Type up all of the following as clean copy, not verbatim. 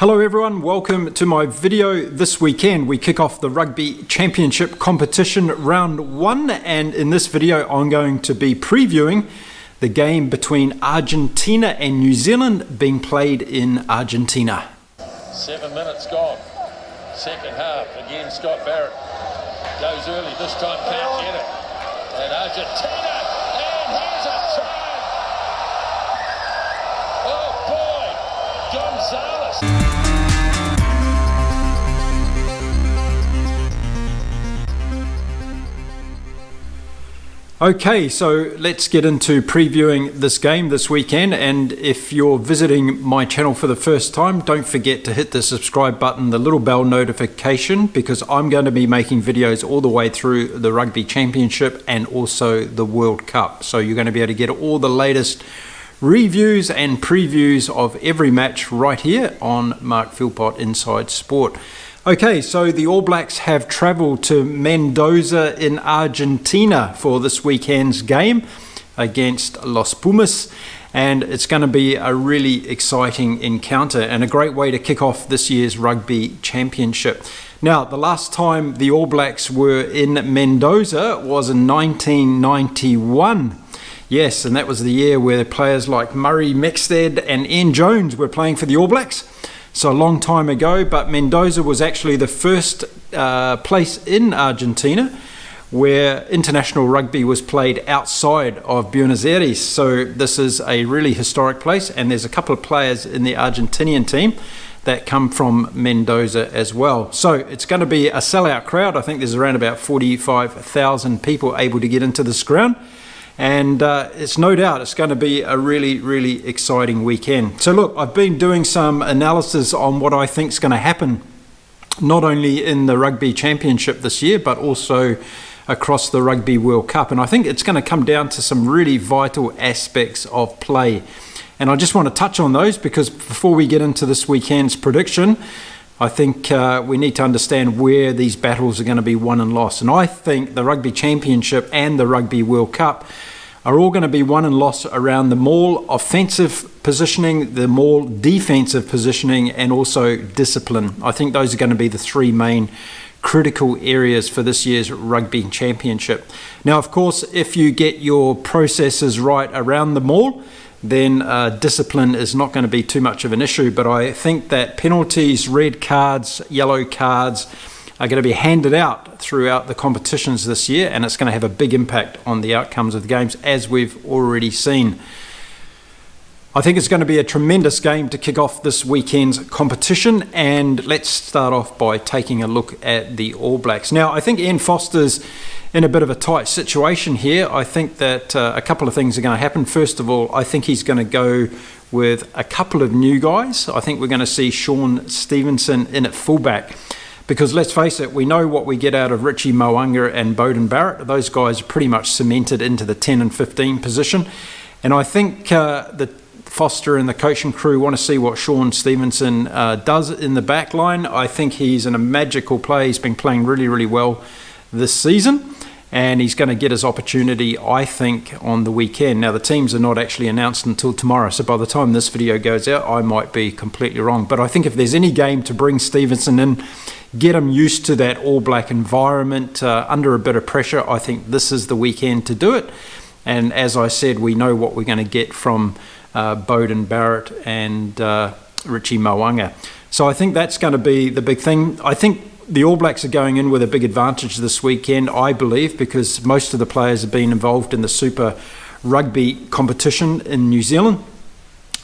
Hello everyone, welcome to my video. This weekend we kick off the Rugby Championship competition round 1, and in this video I'm going to be previewing the game between Argentina and New Zealand being played in Argentina. 7 minutes gone. Second half. Again, Scott Barrett goes early. This time can't get it. And Argentina, and here's a try. Oh boy, Gonzalez. Okay, so let's get into previewing this game this weekend, and if you're visiting my channel for the first time, don't forget to hit the subscribe button, the little bell notification, because I'm going to be making videos all the way through the Rugby Championship and also the World Cup. So you're going to be able to get all the latest reviews and previews of every match right here on Mark Philpott Inside Sport. Okay, so the All Blacks have travelled to Mendoza in Argentina for this weekend's game against Los Pumas, and it's going to be a really exciting encounter and a great way to kick off this year's Rugby Championship. Now, the last time the All Blacks were in Mendoza was in 1991. Yes, and that was the year where players like Murray Mexted and Ian Jones were playing for the All Blacks. So a long time ago, but Mendoza was actually the first place in Argentina where international rugby was played outside of Buenos Aires. So this is a really historic place, and there's a couple of players in the Argentinian team that come from Mendoza as well. So it's going to be a sellout crowd. I think there's around about 45,000 people able to get into this ground. And it's no doubt it's going to be a really exciting weekend. So look, I've been doing some analysis on what I think is going to happen, not only in the Rugby Championship this year, but also across the Rugby World Cup. And I think it's going to come down to some really vital aspects of play. And I just want to touch on those because before we get into this weekend's prediction, I think we need to understand where these battles are going to be won and lost. And I think the Rugby Championship and the Rugby World Cup are all going to be won and lost around the maul offensive positioning, the maul defensive positioning, and also discipline. I think those are going to be the three main critical areas for this year's Rugby Championship. Now, of course, if you get your processes right around the maul, then discipline is not going to be too much of an issue. But I think that penalties, red cards, yellow cards are going to be handed out throughout the competitions this year, and it's going to have a big impact on the outcomes of the games, as we've already seen. I think it's going to be a tremendous game to kick off this weekend's competition, and let's start off by taking a look at the All Blacks. Now, I think Ian Foster's in a bit of a tight situation here. I think that a couple of things are going to happen. First of all, I think he's going to go with a couple of new guys. I think we're going to see Shaun Stevenson in at fullback. Because let's face it, we know what we get out of Richie Mo'unga and Beauden Barrett. Those guys are pretty much cemented into the 10 and 15 position. And I think that Foster and the coaching crew want to see what Shaun Stevenson does in the back line. I think he's in a magical play. He's been playing really well this season. And he's going to get his opportunity, I think, on the weekend. Now, the teams are not actually announced until tomorrow, so by the time this video goes out, I might be completely wrong. But I think if there's any game to bring Stevenson in, get him used to that All Black environment under a bit of pressure, I think this is the weekend to do it. And as I said, we know what we're going to get from Beauden Barrett and Richie Mo'unga. So I think that's going to be the big thing. I think the All Blacks are going in with a big advantage this weekend, I believe, because most of the players have been involved in the Super Rugby competition in New Zealand.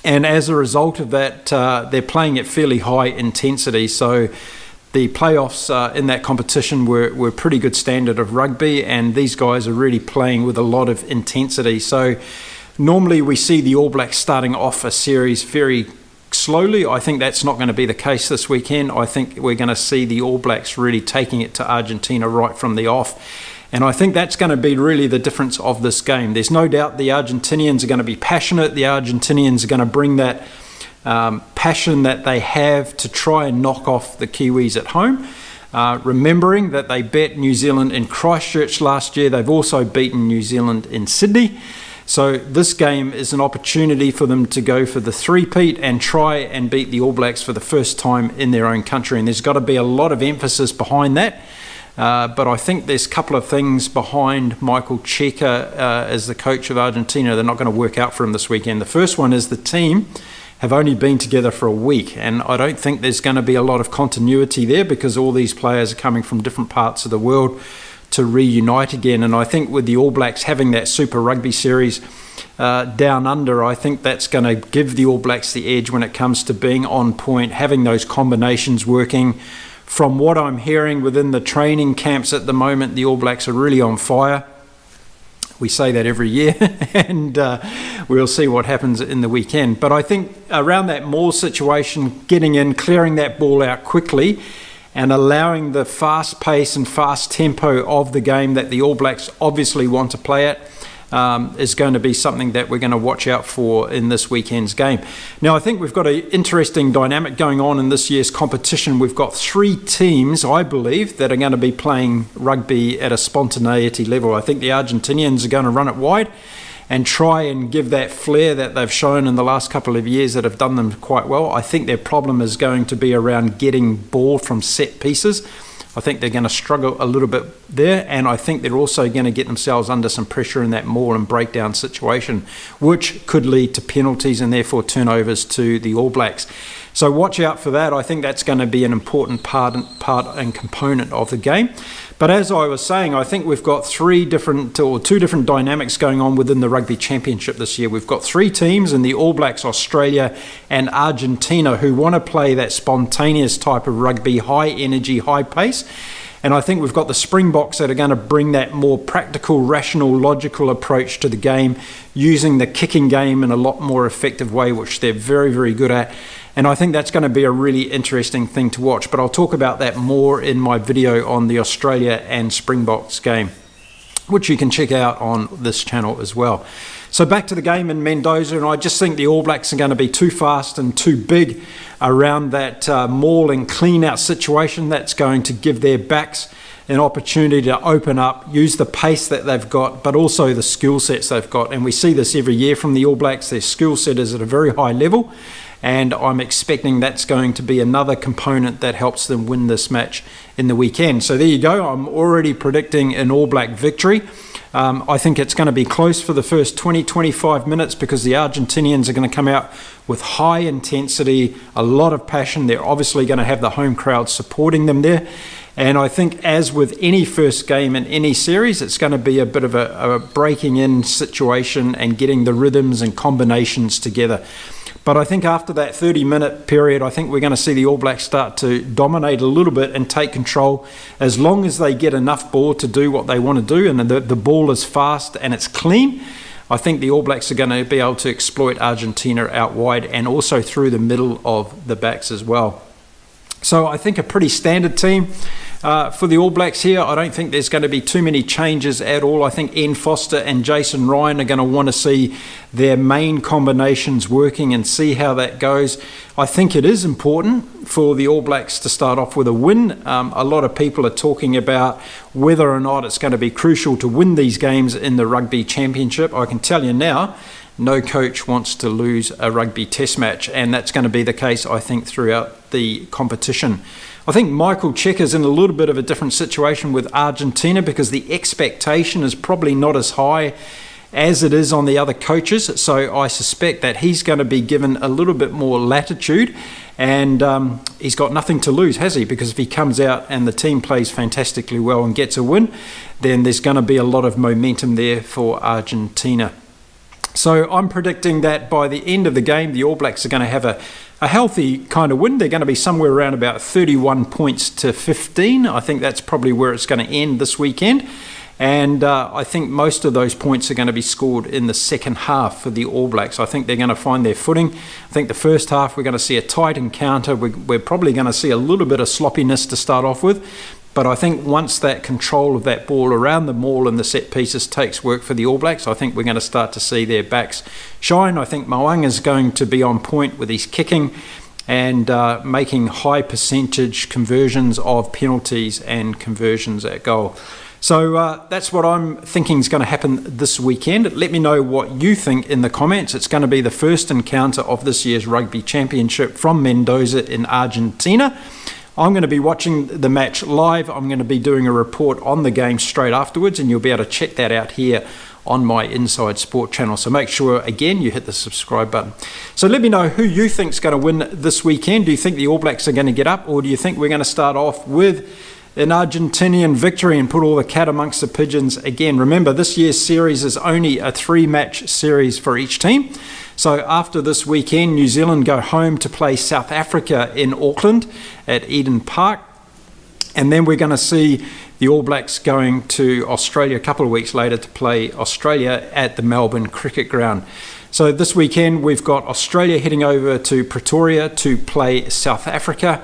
And as a result of that, they're playing at fairly high intensity. So the playoffs in that competition were pretty good standard of rugby, and these guys are really playing with a lot of intensity. So normally we see the All Blacks starting off a series very slowly. I think that's not going to be the case this weekend. I think we're going to see the All Blacks really taking it to Argentina right from the off. And I think that's going to be really the difference of this game. There's no doubt the Argentinians are going to be passionate. The Argentinians are going to bring that passion that they have to try and knock off the Kiwis at home. Remembering that they bet New Zealand in Christchurch last year. They've also beaten New Zealand in Sydney. So this game is an opportunity for them to go for the three-peat and try and beat the All Blacks for the first time in their own country. And there's got to be a lot of emphasis behind that. But I think there's a couple of things behind Michael Cheika as the coach of Argentina. They're not going to work out for him this weekend. The first one is the team have only been together for a week, and I don't think there's going to be a lot of continuity there because all these players are coming from different parts of the world to reunite again. And I think with the All Blacks having that Super Rugby series down under, I think that's going to give the All Blacks the edge when it comes to being on point, having those combinations working. From what I'm hearing within the training camps at the moment, the All Blacks are really on fire. We say that every year, and we'll see what happens in the weekend. But I think around that maul situation, getting in, clearing that ball out quickly, and allowing the fast pace and fast tempo of the game that the All Blacks obviously want to play at is going to be something that we're going to watch out for in this weekend's game. Now, I think we've got an interesting dynamic going on in this year's competition. We've got 3 teams, I believe, that are going to be playing rugby at a spontaneity level. I think the Argentinians are going to run it wide and try and give that flair that they've shown in the last couple of years that have done them quite well. I think their problem is going to be around getting ball from set pieces. I think they're going to struggle a little bit there, and I think they're also going to get themselves under some pressure in that maul and breakdown situation, which could lead to penalties and therefore turnovers to the All Blacks. So watch out for that. I think that's going to be an important part and component of the game. But as I was saying, I think we've got 2 different dynamics going on within the Rugby Championship this year. We've got 3 teams in the All Blacks, Australia and Argentina who want to play that spontaneous type of rugby, high energy, high pace. And I think we've got the Springboks that are going to bring that more practical, rational, logical approach to the game, using the kicking game in a lot more effective way, which they're very, very good at. And I think that's going to be a really interesting thing to watch. But I'll talk about that more in my video on the Australia and Springboks game, which you can check out on this channel as well. So back to the game in Mendoza, and I just think the All Blacks are going to be too fast and too big around that maul and clean out situation. That's going to give their backs an opportunity to open up, use the pace that they've got, but also the skill sets they've got. And we see this every year from the All Blacks. Their skill set is at a very high level, and I'm expecting that's going to be another component that helps them win this match in the weekend. So there you go. I'm already predicting an All Black victory. I think it's going to be close for the first 20-25 minutes because the Argentinians are going to come out with high intensity, a lot of passion. They're obviously going to have the home crowd supporting them there. And I think, as with any first game in any series, it's going to be a bit of a breaking in situation and getting the rhythms and combinations together. But I think after that 30-minute period, I think we're going to see the All Blacks start to dominate a little bit and take control as long as they get enough ball to do what they want to do and the ball is fast and it's clean. I think the All Blacks are going to be able to exploit Argentina out wide and also through the middle of the backs as well. So I think a pretty standard team for the All Blacks here. I don't think there's going to be too many changes at all. I think Ian Foster and Jason Ryan are going to want to see their main combinations working and see how that goes. I think it is important for the All Blacks to start off with a win. A lot of people are talking about whether or not it's going to be crucial to win these games in the Rugby Championship. I can tell you now, no coach wants to lose a rugby test match, and that's going to be the case, I think, throughout the competition. I think Michael Cheika's in a little bit of a different situation with Argentina because the expectation is probably not as high as it is on the other coaches. So I suspect that he's going to be given a little bit more latitude, and he's got nothing to lose, has he? Because if he comes out and the team plays fantastically well and gets a win, then there's going to be a lot of momentum there for Argentina. So I'm predicting that by the end of the game, the All Blacks are going to have a healthy kind of win. They're going to be somewhere around about 31 points to 15. I think that's probably where it's going to end this weekend. And I think most of those points are going to be scored in the second half for the All Blacks. I think they're going to find their footing. I think the first half we're going to see a tight encounter. We're probably going to see a little bit of sloppiness to start off with. But I think once that control of that ball around the maul and the set pieces takes work for the All Blacks, I think we're going to start to see their backs shine. I think Moang is going to be on point with his kicking and making high percentage conversions of penalties and conversions at goal. So that's what I'm thinking is going to happen this weekend. Let me know what you think in the comments. It's going to be the first encounter of this year's Rugby Championship from Mendoza in Argentina. I'm going to be watching the match live. I'm going to be doing a report on the game straight afterwards, and you'll be able to check that out here on my Inside Sport channel. So make sure, again, you hit the subscribe button. So let me know who you think is going to win this weekend. Do you think the All Blacks are going to get up, or do you think we're going to start off with an Argentinian victory and put all the cat amongst the pigeons again? Remember, this year's series is only a 3-match series for each team. So after this weekend, New Zealand go home to play South Africa in Auckland at Eden Park. And then we're going to see the All Blacks going to Australia a couple of weeks later to play Australia at the Melbourne Cricket Ground. So this weekend, we've got Australia heading over to Pretoria to play South Africa.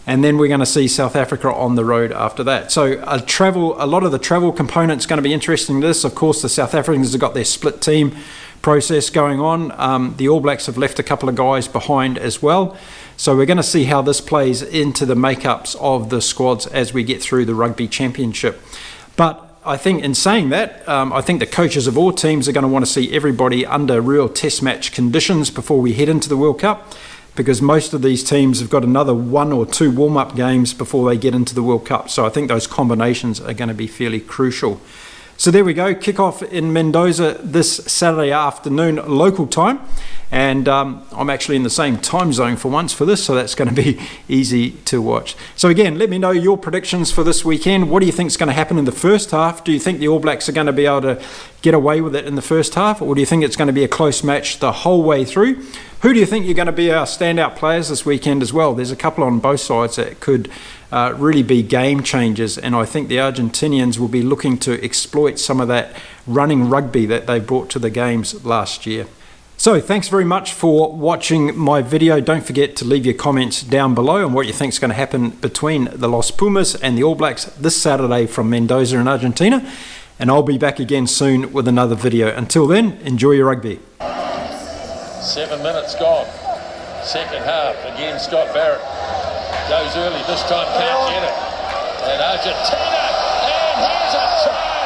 And then we're going to see South Africa on the road after that. So a lot of the travel component's going to be interesting to this. Of course, the South Africans have got their split team process going on. The All Blacks have left a couple of guys behind as well. So we're going to see how this plays into the makeups of the squads as we get through the Rugby Championship. But I think in saying that, I think the coaches of all teams are going to want to see everybody under real test match conditions before we head into the World Cup, because most of these teams have got another 1 or 2 warm-up games before they get into the World Cup. So I think those combinations are going to be fairly crucial. So there we go, kick-off in Mendoza this Saturday afternoon local time. And I'm actually in the same time zone for once for this, so that's going to be easy to watch. So again, let me know your predictions for this weekend. What do you think is going to happen in the first half? Do you think the All Blacks are going to be able to get away with it in the first half, or do you think it's going to be a close match the whole way through? Who do you think are going to be our standout players this weekend as well? There's a couple on both sides that could really be game changers, and I think the Argentinians will be looking to exploit some of that running rugby that they brought to the games last year. So thanks very much for watching my video. Don't forget to leave your comments down below on what you think is going to happen between the Los Pumas and the All Blacks this Saturday from Mendoza in Argentina. And I'll be back again soon with another video. Until then, enjoy your rugby. 7 minutes gone. Second half. Again, Scott Barrett goes early. This time can't get it. And Argentina. And here's a try.